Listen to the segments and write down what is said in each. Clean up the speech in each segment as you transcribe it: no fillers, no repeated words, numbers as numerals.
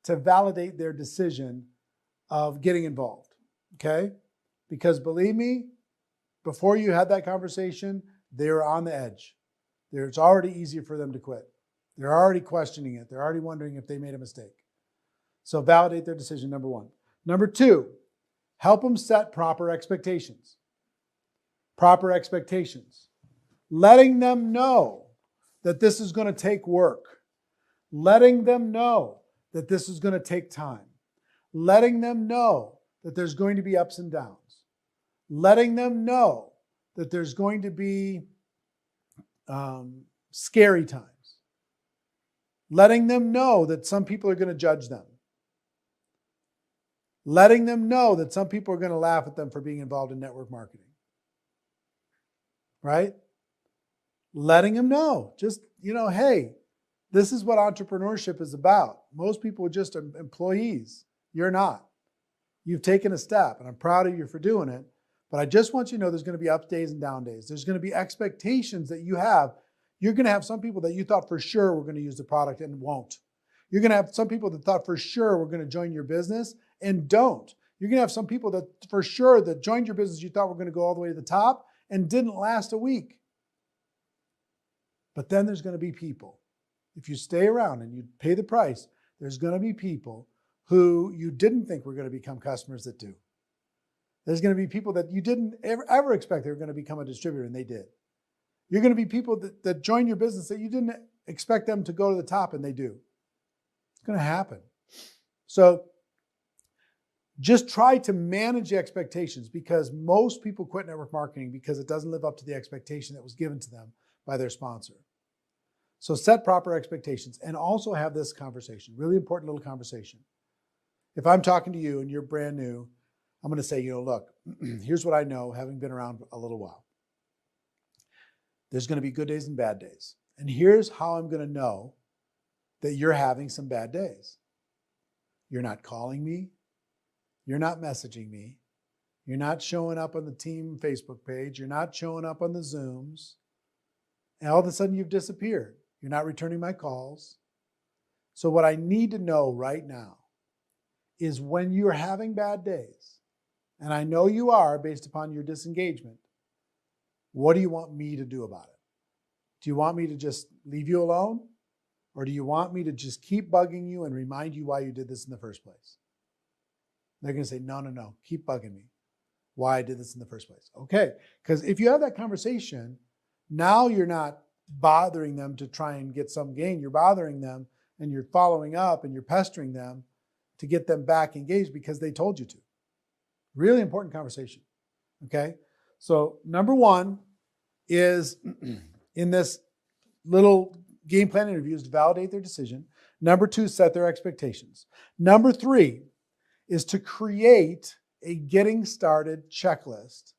to validate their decision of getting involved, okay? Because believe me, before you had that conversation, they were on the edge. It's already easier for them to quit. They're already questioning it. They're already wondering if they made a mistake. So validate their decision, number one. Number two, help them set proper expectations. Proper expectations. Letting them know that this is going to take work. Letting them know that this is going to take time. Letting them know that there's going to be ups and downs. Letting them know that there's going to be scary times. Letting them know that some people are going to judge them. Letting them know that some people are going to laugh at them for being involved in network marketing. Right? Letting them know. Just, hey, this is what entrepreneurship is about. Most people are just employees. You're not. You've taken a step, and I'm proud of you for doing it. But I just want you to know there's going to be up days and down days. There's going to be expectations that you have. You're going to have some people that you thought for sure were going to use the product and won't. You're going to have some people that thought for sure were going to join your business and don't. You're going to have some people that for sure that joined your business you thought were going to go all the way to the top and didn't last a week. But then there's going to be people. If you stay around and you pay the price, there's going to be people who you didn't think were going to become customers that do. There's going to be people that you didn't ever expect they were going to become a distributor, and they did. You're going to be people that join your business that you didn't expect them to go to the top, and they do. It's going to happen. So just try to manage the expectations, because most people quit network marketing because it doesn't live up to the expectation that was given to them by their sponsor. So set proper expectations and also have this conversation, really important little conversation. If I'm talking to you and you're brand new, I'm going to say, look, here's what I know, having been around a little while. There's going to be good days and bad days. And here's how I'm going to know that you're having some bad days. You're not calling me. You're not messaging me. You're not showing up on the team Facebook page. You're not showing up on the Zooms. And all of a sudden you've disappeared. You're not returning my calls. So what I need to know right now is when you're having bad days, and I know you are based upon your disengagement, what do you want me to do about it? Do you want me to just leave you alone? Or do you want me to just keep bugging you and remind you why you did this in the first place? They're going to say, no, keep bugging me. Why I did this in the first place. Okay, because if you have that conversation, now you're not bothering them to try and get some gain. You're bothering them and you're following up and you're pestering them to get them back engaged because they told you to. Really important conversation. Okay, so number one is in this little game plan interview is to validate their decision. Number two, set their expectations. Number three is to create a getting started checklist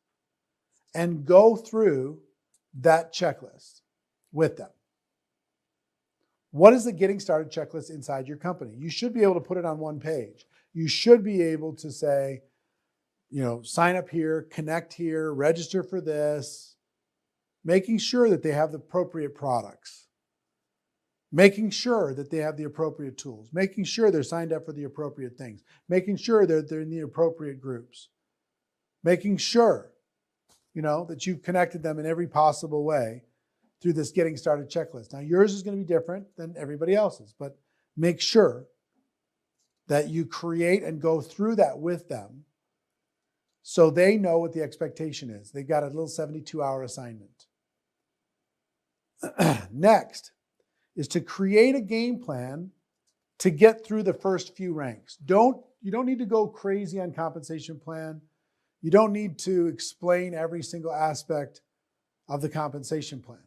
and go through that checklist with them. What is the getting started checklist inside your company? You should be able to put it on one page. You should be able to say, sign up here, connect here, register for this, making sure that they have the appropriate products, making sure that they have the appropriate tools, making sure they're signed up for the appropriate things, making sure that they're in the appropriate groups, making sure, that you've connected them in every possible way through this getting started checklist. Now, yours is going to be different than everybody else's, but make sure that you create and go through that with them so they know what the expectation is. They've got a little 72-hour assignment. Next is to create a game plan to get through the first few ranks. You don't need to go crazy on compensation plan. You don't need to explain every single aspect of the compensation plan,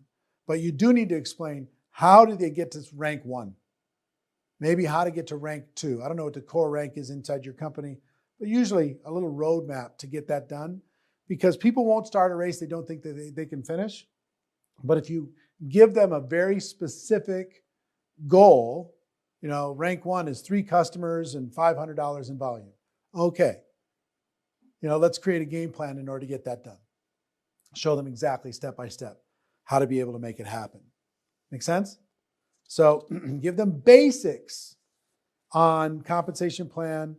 but you do need to explain how did they get to rank 1? Maybe how to get to rank 2. I don't know what the core rank is inside your company, but usually a little roadmap to get that done, because people won't start a race they don't think that they can finish. But if you give them a very specific goal, rank 1 is 3 customers and $500 in volume. Okay. Let's create a game plan in order to get that done. Show them exactly step by step how to be able to make it happen. Make sense? So give them basics on compensation plan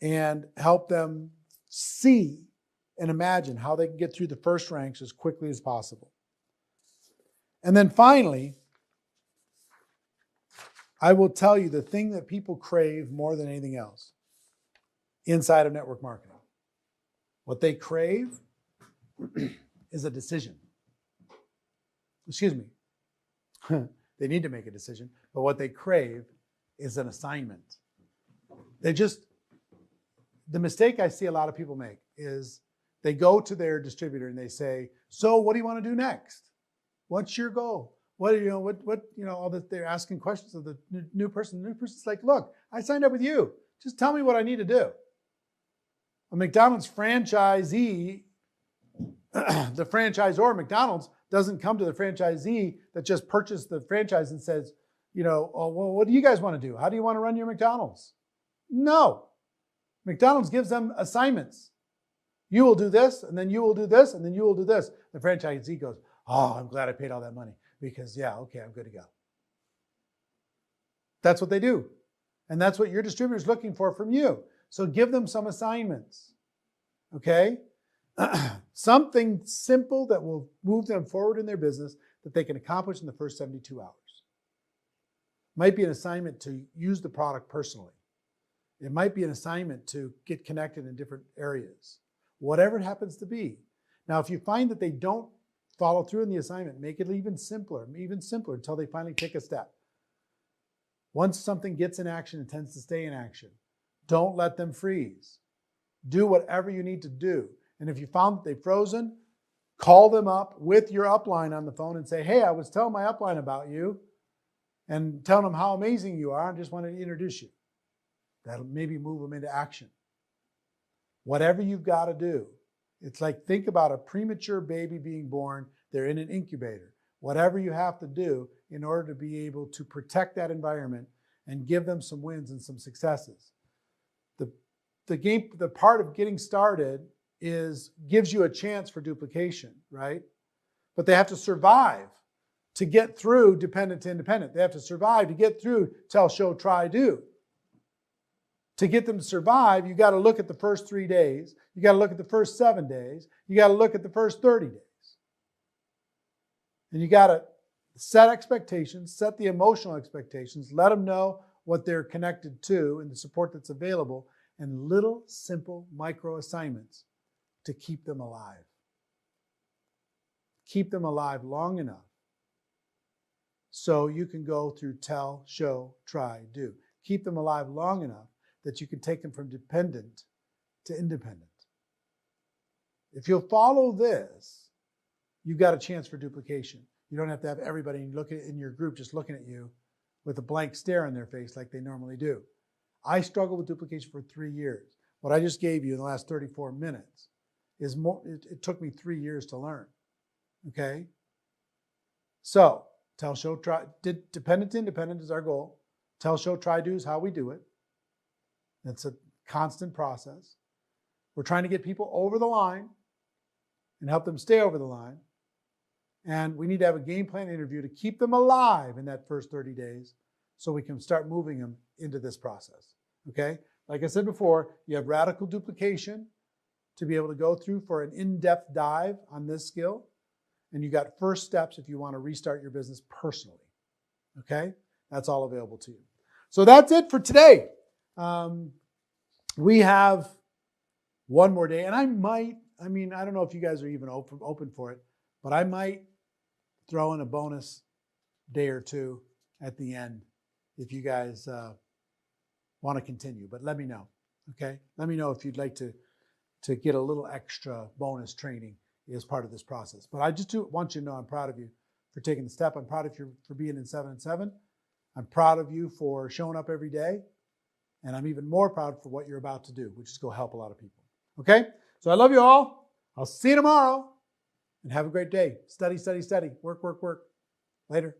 and help them see and imagine how they can get through the first ranks as quickly as possible. And then finally, I will tell you the thing that people crave more than anything else inside of network marketing. What they crave is a decision. Excuse me. They need to make a decision, but what they crave is an assignment. The mistake I see a lot of people make is they go to their distributor and they say, so what do you want to do next? What's your goal? All that they're asking questions of the new person. The new person's like, look, I signed up with you. Just tell me what I need to do. A McDonald's franchisee, the franchisor McDonald's doesn't come to the franchisee that just purchased the franchise and says, oh, well, what do you guys want to do? How do you want to run your McDonald's? No. McDonald's gives them assignments. You will do this, and then you will do this, and then you will do this. The franchisee goes, oh, I'm glad I paid all that money because, yeah, okay, I'm good to go. That's what they do. And that's what your distributor is looking for from you. So give them some assignments, okay? Something simple that will move them forward in their business that they can accomplish in the first 72 hours. Might be an assignment to use the product personally. It might be an assignment to get connected in different areas. Whatever it happens to be. Now, if you find that they don't follow through in the assignment, make it even simpler until they finally take a step. Once something gets in action, it tends to stay in action. Don't let them freeze. Do whatever you need to do. And if you found that they've frozen, call them up with your upline on the phone and say, hey, I was telling my upline about you and telling them how amazing you are. I just wanted to introduce you. That'll maybe move them into action. Whatever you've got to do. It's like, think about a premature baby being born. They're in an incubator. Whatever you have to do in order to be able to protect that environment and give them some wins and some successes. The part of getting started gives you a chance for duplication, right? But they have to survive to get through dependent to independent. They have to survive to get through tell, show, try, do. To get them to survive, you got to look at the first 3 days. You got to look at the first 7 days. You got to look at the first 30 days. And you got to set expectations, set the emotional expectations, let them know what they're connected to and the support that's available, and little simple micro assignments to keep them alive. Keep them alive long enough so you can go through tell, show, try, do. Keep them alive long enough that you can take them from dependent to independent. If you'll follow this, you've got a chance for duplication. You don't have to have everybody in your group just looking at you with a blank stare on their face like they normally do. I struggled with duplication for 3 years. What I just gave you in the last 34 minutes is more. It took me 3 years to learn. Okay? So, tell, show, try, dependent to independent is our goal. Tell, show, try, do is how we do it. It's a constant process. We're trying to get people over the line and help them stay over the line. And we need to have a game plan interview to keep them alive in that first 30 days so we can start moving them into this process. Okay? Like I said before, you have radical duplication to be able to go through for an in-depth dive on this skill. And you got first steps if you want to restart your business personally. Okay? That's all available to you. So that's it for today. We have one more day, and I don't know if you guys are even open for it, but I might throw in a bonus day or two at the end if you guys want to continue, but let me know, okay? Let me know if you'd like to get a little extra bonus training as part of this process. But I just want you to know I'm proud of you for taking the step. I'm proud of you for being in 7 and 7. I'm proud of you for showing up every day. And I'm even more proud for what you're about to do, which is go help a lot of people. Okay? So I love you all. I'll see you tomorrow. And have a great day. Study, study, study. Work, work, work. Later.